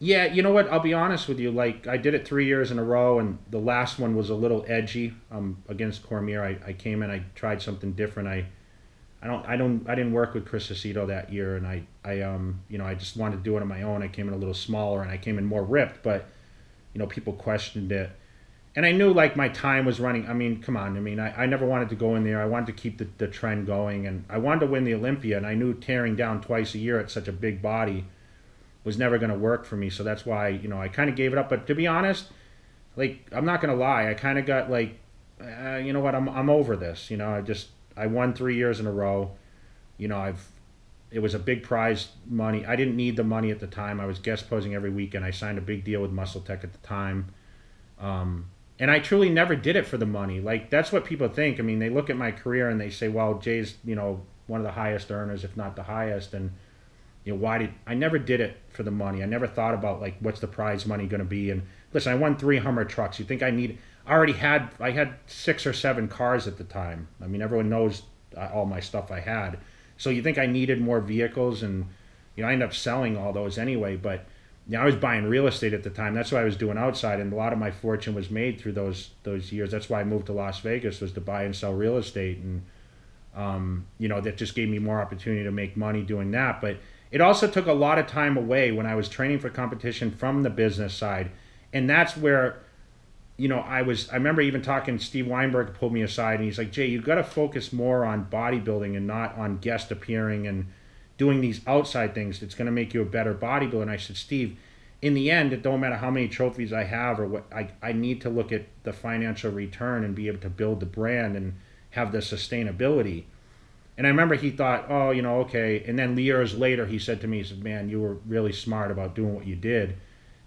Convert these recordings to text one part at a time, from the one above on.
Yeah, you know what? I'll be honest with you. Like, I did it 3 years in a row, and the last one was a little edgy. Against Cormier, I came in, I tried something different. I didn't work with Chris Aceto that year, and I just wanted to do it on my own. I came in a little smaller, and I came in more ripped, but people questioned it, and I knew like my time was running. I mean, come on. I mean, I never wanted to go in there. I wanted to keep the trend going, and I wanted to win the Olympia, and I knew tearing down twice a year at such a big body was never going to work for me. So that's why I kind of gave it up. But to be honest, like I'm not going to lie, I kind of got like, you know what, I'm over this. I won 3 years in a row. I've it was a big prize money. I didn't need the money at the time. I was guest posing every weekend. I signed a big deal with Muscle Tech at the time. And I truly never did it for the money. Like that's what people think. I mean, they look at my career and they say, "Well, Jay's one of the highest earners, if not the highest." And why did I never did it for the money? I never thought about like what's the prize money going to be. And listen, I won 3 Hummer trucks. You think I need? I had 6 or 7 cars at the time. I mean, everyone knows all my stuff I had. So you think I needed more vehicles? And I ended up selling all those anyway. But I was buying real estate at the time. That's what I was doing outside, and a lot of my fortune was made through those years. That's why I moved to Las Vegas, was to buy and sell real estate, and that just gave me more opportunity to make money doing that. But it also took a lot of time away when I was training for competition from the business side, and that's where I remember even talking. Steve Weinberg pulled me aside, and he's like, "Jay, you got to focus more on bodybuilding and not on guest appearing and doing these outside things. It's going to make you a better bodybuilder." And I said, "Steve, in the end, it don't matter how many trophies I have or what. I need to look at the financial return and be able to build the brand and have the sustainability." And I remember he thought, "Oh, okay." And then years later, he said to me, he said, "Man, you were really smart about doing what you did,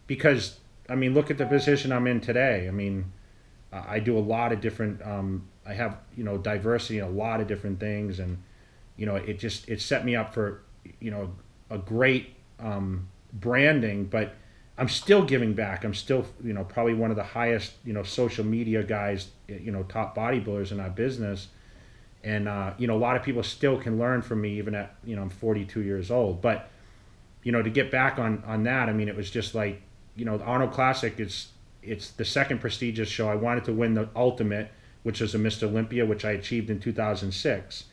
because I mean, look at the position I'm in today. I mean, I do a lot of different. I have diversity in a lot of different things, and it set me up for a great branding. But I'm still giving back. I'm still probably one of the highest social media guys, top bodybuilders in our business, and a lot of people still can learn from me even at I'm 42 years old. But to get back on that, I mean, it was just like the Arnold Classic. It's the second prestigious show. I wanted to win the ultimate, which was a Mr. Olympia, which I achieved in 2006.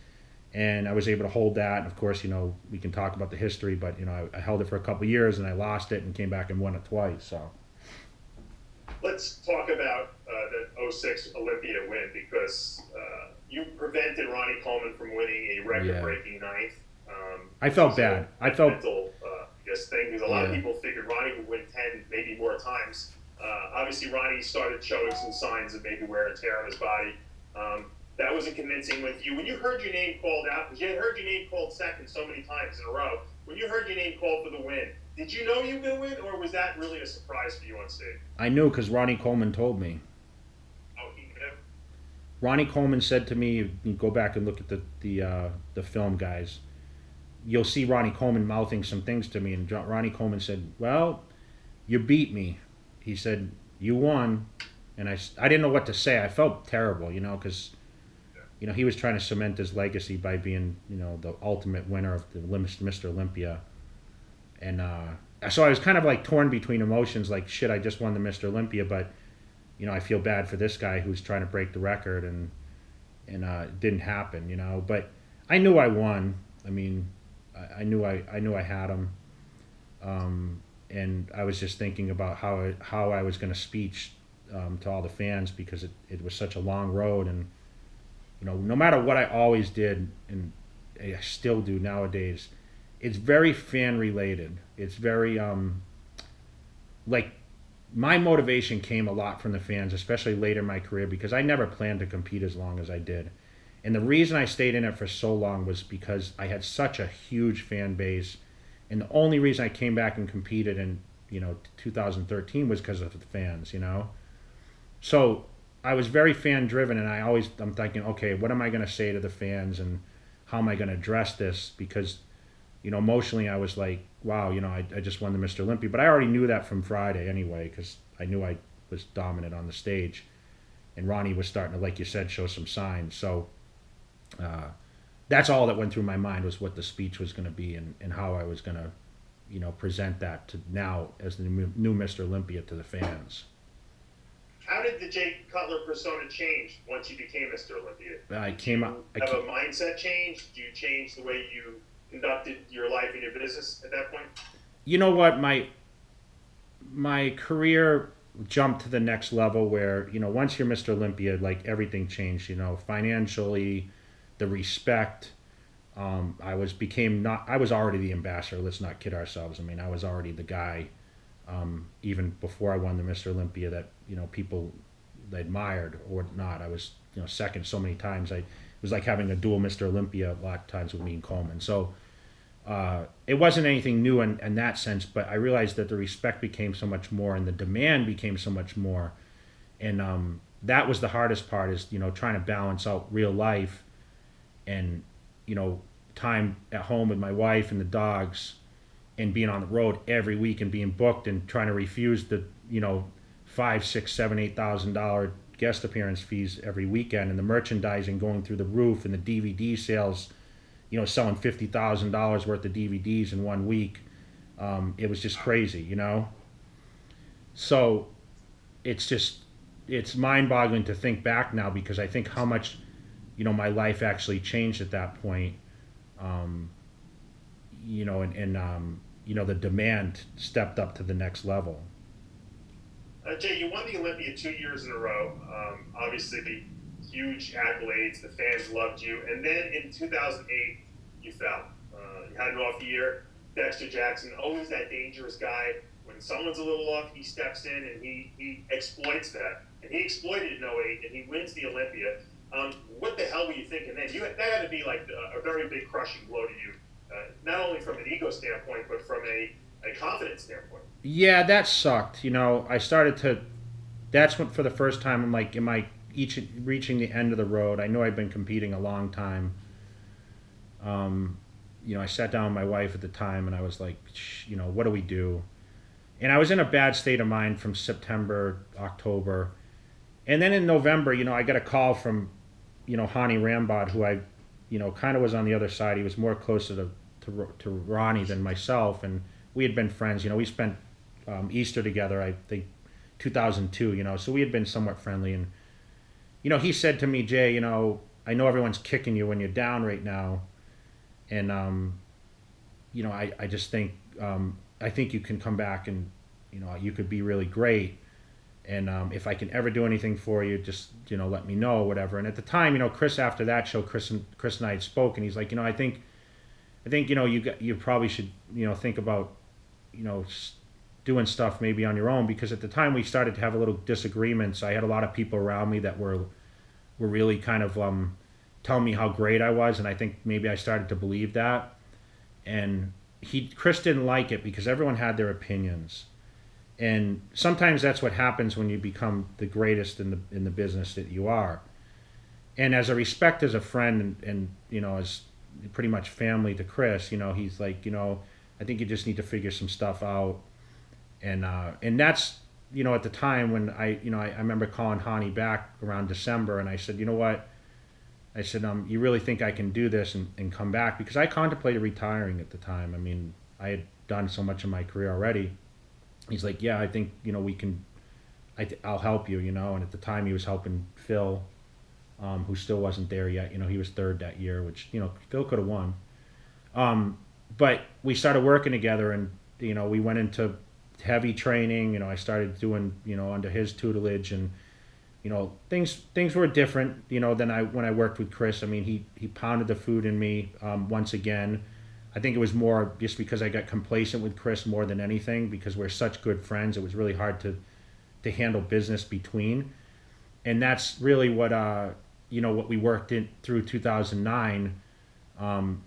And I was able to hold that. And of course, we can talk about the history, but I held it for a couple of years, and I lost it and came back and won it twice. So let's talk about the '06 Olympia win, because you prevented Ronnie Coleman from winning a record-breaking ninth. I felt bad. I felt mental thing, because a lot of people figured Ronnie would win 10, maybe more times. Obviously, Ronnie started showing some signs of maybe wear and tear on his body. That wasn't convincing with you. When you heard your name called out, because you had heard your name called second so many times in a row, when you heard your name called for the win, did you know you were going to win, or was that really a surprise for you on stage? I knew, because Ronnie Coleman told me. Oh, he knew? Ronnie Coleman said to me, you go back and look at the film, guys, you'll see Ronnie Coleman mouthing some things to me, and Ronnie Coleman said, "Well, you beat me." He said, "You won." And I didn't know what to say. I felt terrible, because he was trying to cement his legacy by being the ultimate winner of the Mr. Olympia. And so I was kind of like torn between emotions, like, shit, I just won the Mr. Olympia, but I feel bad for this guy who's trying to break the record, and it didn't happen, but I knew I won. I mean, I knew I had him, and I was just thinking about how I was going to speech to all the fans, because it was such a long road, and no matter what I always did, and I still do nowadays, it's very fan related. It's very like my motivation came a lot from the fans, especially later in my career, because I never planned to compete as long as I did. And the reason I stayed in it for so long was because I had such a huge fan base. And the only reason I came back and competed in, 2013 was because of the fans, So I was very fan driven, and I'm thinking, okay, what am I going to say to the fans, and how am I going to address this? Because, emotionally I was like, wow, I just won the Mr. Olympia. But I already knew that from Friday anyway, because I knew I was dominant on the stage. And Ronnie was starting to, like you said, show some signs. So that's all that went through my mind, was what the speech was going to be, and how I was going to present that to now as the new Mr. Olympia to the fans. How did the Jay Cutler persona change once you became Mr. Olympia? Did you have a mindset change? Did you change the way you conducted your life and your business at that point? You know what, my career jumped to the next level where, once you're Mr. Olympia, like everything changed, financially, the respect. I was already the ambassador. Let's not kid ourselves. I mean, I was already the guy, even before I won the Mr. Olympia that, people admired or not. I was, second so many times. It was like having a dual Mr. Olympia a lot of times with me and Coleman. So it wasn't anything new in that sense, but I realized that the respect became so much more and the demand became so much more. And that was the hardest part is, trying to balance out real life and, time at home with my wife and the dogs and being on the road every week and being booked and trying to refuse the, $5,000, $6,000, $7,000, $8,000 guest appearance fees every weekend, and the merchandising going through the roof and the DVD sales, selling $50,000 worth of DVDs in 1 week. It was just crazy, So it's mind-boggling to think back now because I think how much, my life actually changed at that point. The demand stepped up to the next level. Jay, you won the Olympia 2 years in a row. Obviously, huge accolades. The fans loved you. And then in 2008, you fell. You had an off year. Dexter Jackson, always that dangerous guy. When someone's a little off, he steps in and he exploits that. And he exploited it in 08, and he wins the Olympia. What the hell were you thinking then? That had to be like a very big crushing blow to you, not only from an ego standpoint, but from a confidence standpoint. Yeah, that sucked. I started to. That's when, for the first time, I'm like, am I reaching the end of the road? I know I've been competing a long time. I sat down with my wife at the time, and I was like, what do we do? And I was in a bad state of mind from September, October. And then in November, I got a call from, Hani Rambod, who I, kind of was on the other side. He was more closer to Ronnie than myself. And we had been friends. We spent Easter together, I think, 2002, so we had been somewhat friendly. And, he said to me, Jay, I know everyone's kicking you when you're down right now. And, I just think, I think you can come back and, you could be really great. And if I can ever do anything for you, just, let me know, whatever. And at the time, Chris, after that show, Chris and I had spoken. He's like, I think, you probably should, think about, doing stuff maybe on your own, because at the time we started to have a little disagreements. I had a lot of people around me that were really kind of telling me how great I was, and I think maybe I started to believe that. And Chris didn't like it because everyone had their opinions. And sometimes that's what happens when you become the greatest in the business that you are. And as a respect as a friend and as pretty much family to Chris, he's like, I think you just need to figure some stuff out. And that's, at the time when I remember calling Hani back around December, and I said, you know what? I said, you really think I can do this and come back? Because I contemplated retiring at the time. I mean, I had done so much in my career already. He's like, yeah, I think, we can, I'll help you, And at the time he was helping Phil, who still wasn't there yet. He was third that year, which, Phil could have won. But we started working together, and, we went into heavy training. I started doing, under his tutelage, and, things were different, than when I worked with Chris. I mean, he pounded the food in me once again. I think it was more just because I got complacent with Chris more than anything, because we're such good friends. It was really hard to handle business between. And that's really what, what we worked in through 2009,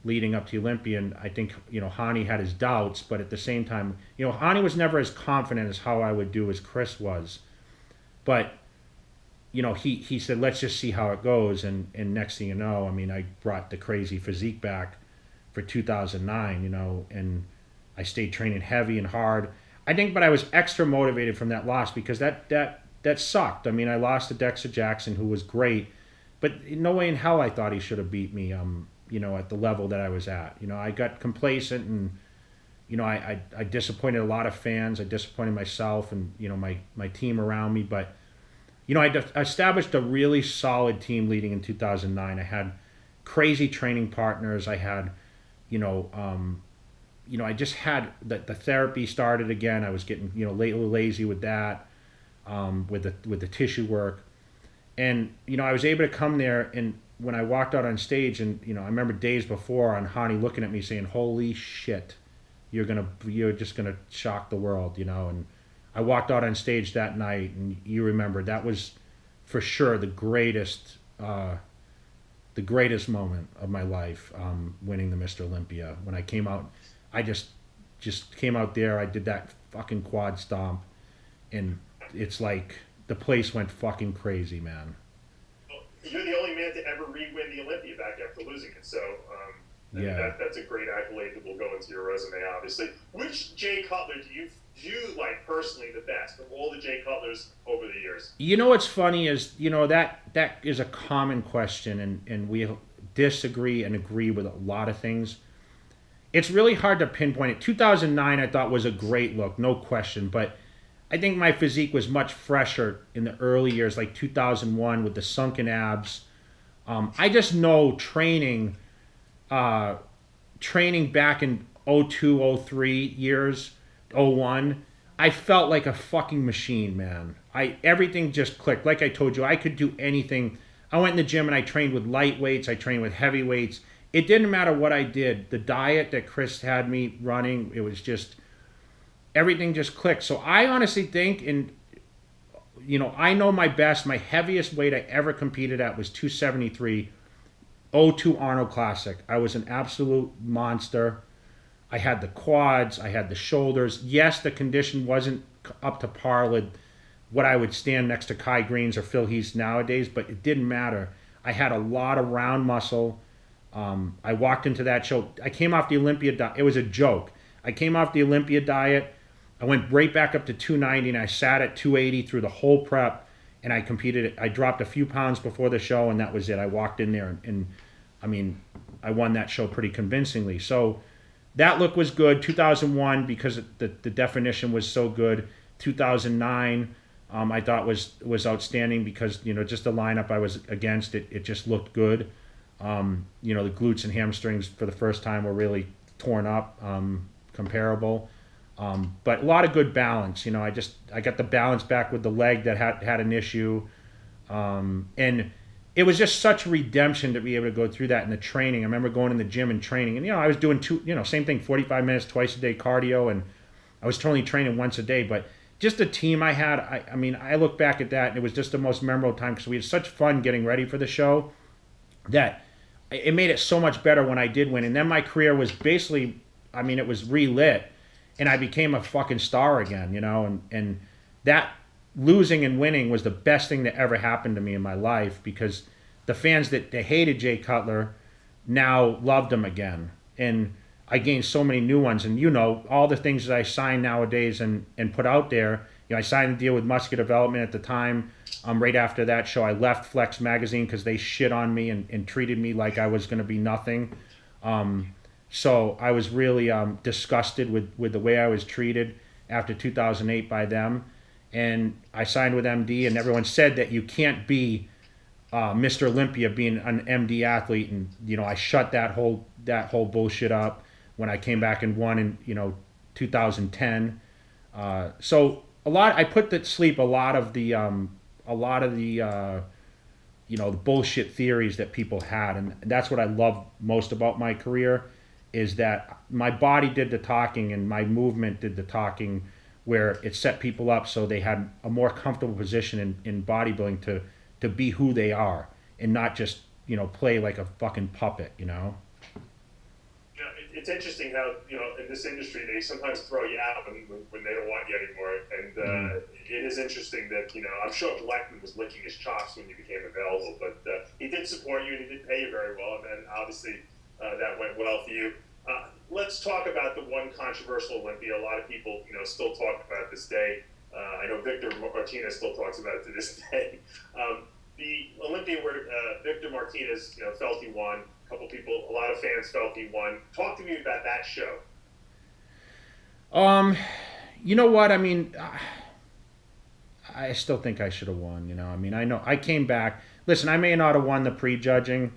leading up to the Olympia. And I think, Hani had his doubts, but at the same time, Hani was never as confident as how I would do as Chris was. But, he said, let's just see how it goes. And next thing you know, I mean, I brought the crazy physique back for 2009, and I stayed training heavy and hard. I think, but I was extra motivated from that loss because that sucked. I mean, I lost to Dexter Jackson, who was great, but no way in hell I thought he should have beat me, at the level that I was at. I got complacent and, I disappointed a lot of fans. I disappointed myself and, my team around me. But, I established a really solid team leading in 2009. I had crazy training partners. I had, I just had the therapy started again. I was getting, a little lazy with that, with the tissue work. And, I was able to come there, and when I walked out on stage, and, I remember days before on Ronnie looking at me saying, holy shit, you're just gonna shock the world, and I walked out on stage that night, and you remember that was for sure the greatest moment of my life, winning the Mr. Olympia. When I came out, I just came out there, I did that fucking quad stomp, and it's like the place went fucking crazy, man. Well, you're the only man to ever re-win the Olympia back after losing it, so that's a great accolade that will go into your resume, obviously. Which Jay Cutler do you like personally the best from all the Jay Cutlers over the years? What's funny is, that is a common question, and we disagree and agree with a lot of things. It's really hard to pinpoint it. 2009 I thought was a great look, no question, but I think my physique was much fresher in the early years, like 2001 with the sunken abs. I just know training back in 02, 03 years, 01, I felt like a fucking machine, man. Everything just clicked. Like I told you, I could do anything. I went in the gym and I trained with light weights. I trained with heavy weights. It didn't matter what I did. The diet that Chris had me running, it was just, everything just clicked. So I honestly think, and I know my best, my heaviest weight I ever competed at was 273, 02 Arnold Classic. I was an absolute monster. I had the quads, I had the shoulders. Yes, the condition wasn't up to par with what I would stand next to Kai Greens or Phil Heath nowadays, but it didn't matter. I had a lot of round muscle. I walked into that show. I came off the Olympia diet. It was a joke. I came off the Olympia diet. I went right back up to 290, and I sat at 280 through the whole prep, and I competed. I dropped a few pounds before the show, and that was it. I walked in there, and I mean, I won that show pretty convincingly. So that look was good. 2001, because the definition was so good. 2009, I thought was outstanding because, just the lineup I was against, it just looked good. The glutes and hamstrings for the first time were really torn up, comparable. But a lot of good balance. I got the balance back with the leg that had an issue. And it was just such redemption to be able to go through that in the training. I remember going in the gym and training, and I was doing same thing, 45 minutes twice a day cardio, and I was totally training once a day. But just the team I had, I look back at that, and it was just the most memorable time because we had such fun getting ready for the show that it made it so much better when I did win. And then my career was basically, it was relit, and I became a fucking star again, and that losing and winning was the best thing that ever happened to me in my life, because the fans that they hated Jay Cutler now loved him again. And I gained so many new ones. And all the things that I sign nowadays and put out there, I signed a deal with Muscular Development at the time. Right after that show, I left Flex Magazine because they shit on me and treated me like I was going to be nothing. So I was really disgusted with the way I was treated after 2008 by them. And I signed with MD, and everyone said that you can't be Mr. Olympia being an MD athlete. And, I shut that whole bullshit up when I came back and won in, 2010. So I put to sleep a lot of the the bullshit theories that people had. And that's what I love most about my career, is that my body did the talking and my movement did the talking, where it set people up so they had a more comfortable position in bodybuilding to be who they are and not just, play like a fucking puppet, It's interesting how, in this industry, they sometimes throw you out when they don't want you anymore. And it is interesting that, I'm sure Blackman was licking his chops when you became available, but he did support you and he did pay you very well. And then obviously that went well for you. Let's talk about the one controversial Olympia. A lot of people, still talk about it this day. I know Victor Martinez still talks about it to this day. The Olympia where Victor Martinez, felt he won. A lot of fans felt he won. Talk to me about that show. Um, you know what? I mean, I still think I should have won. You know, I mean, I know I came back. Listen, I may not have won the prejudging,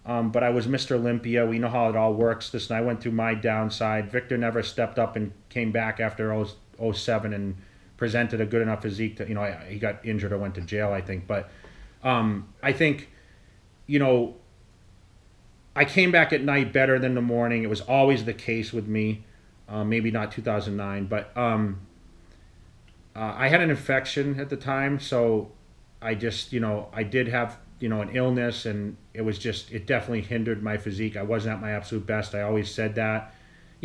but I was Mr. Olympia. We know how it all works. Listen, I went through my downside. Victor never stepped up and came back after '07 and presented a good enough physique to, he got injured or went to jail, I think. But I think, you know, I came back at night better than the morning. It was always the case with me. Maybe not 2009, but I had an infection at the time, so I just, I did have, an illness, and it definitely hindered my physique. I wasn't at my absolute best. I always said that.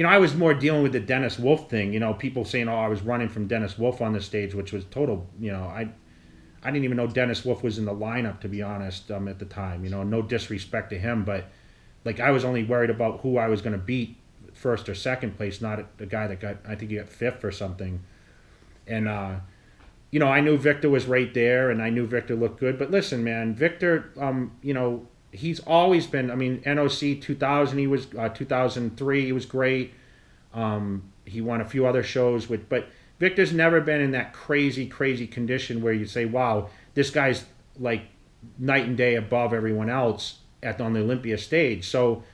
I was more dealing with the Dennis Wolf thing. People saying, "Oh, I was running from Dennis Wolf on the stage," which was total. I didn't even know Dennis Wolf was in the lineup, to be honest, at the time. No disrespect to him, but like I was only worried about who I was going to beat first or second place, not the guy that I think he got fifth or something. And I knew Victor was right there, and I knew Victor looked good. But listen, man, Victor, he's always been. I mean, NOC 2000, he was 2003, he was great. He won a few other shows but Victor's never been in that crazy, crazy condition where you say, "Wow, this guy's like night and day above everyone else on the Olympia stage." So,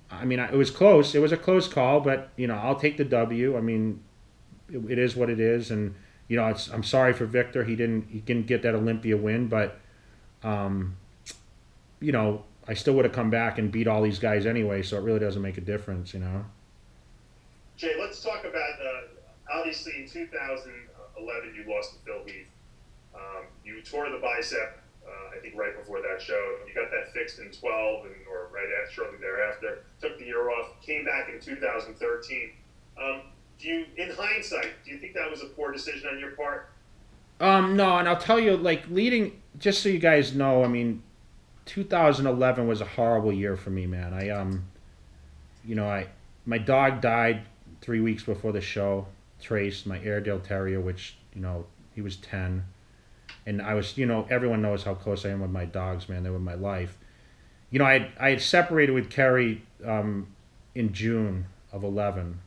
I mean, it was close. It was a close call, but I'll take the W. I mean, it is what it is, and I'm sorry for Victor. He didn't get that Olympia win, but I still would have come back and beat all these guys anyway. So it really doesn't make a difference. Jay, let's talk about obviously in 2011 you lost to Phil Heath. You tore the bicep. I think right before that show, you got that fixed in 12, or right after, shortly thereafter. Took the year off. Came back in 2013. In hindsight, do you think that was a poor decision on your part? No, and I'll tell you, just so you guys know, I mean, 2011 was a horrible year for me, man. My dog died 3 weeks before the show. Trace, my Airedale Terrier, which he was 10, and I was, everyone knows how close I am with my dogs, man. They were my life. I had separated with Kerry in June of 11.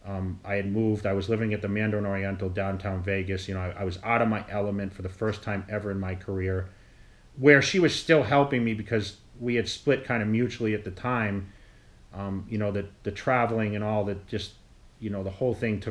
I had moved. I was living at the Mandarin Oriental downtown Vegas. I was out of my element for the first time ever in my career, where she was still helping me because we had split kind of mutually at the time. The traveling and all that, just the whole thing took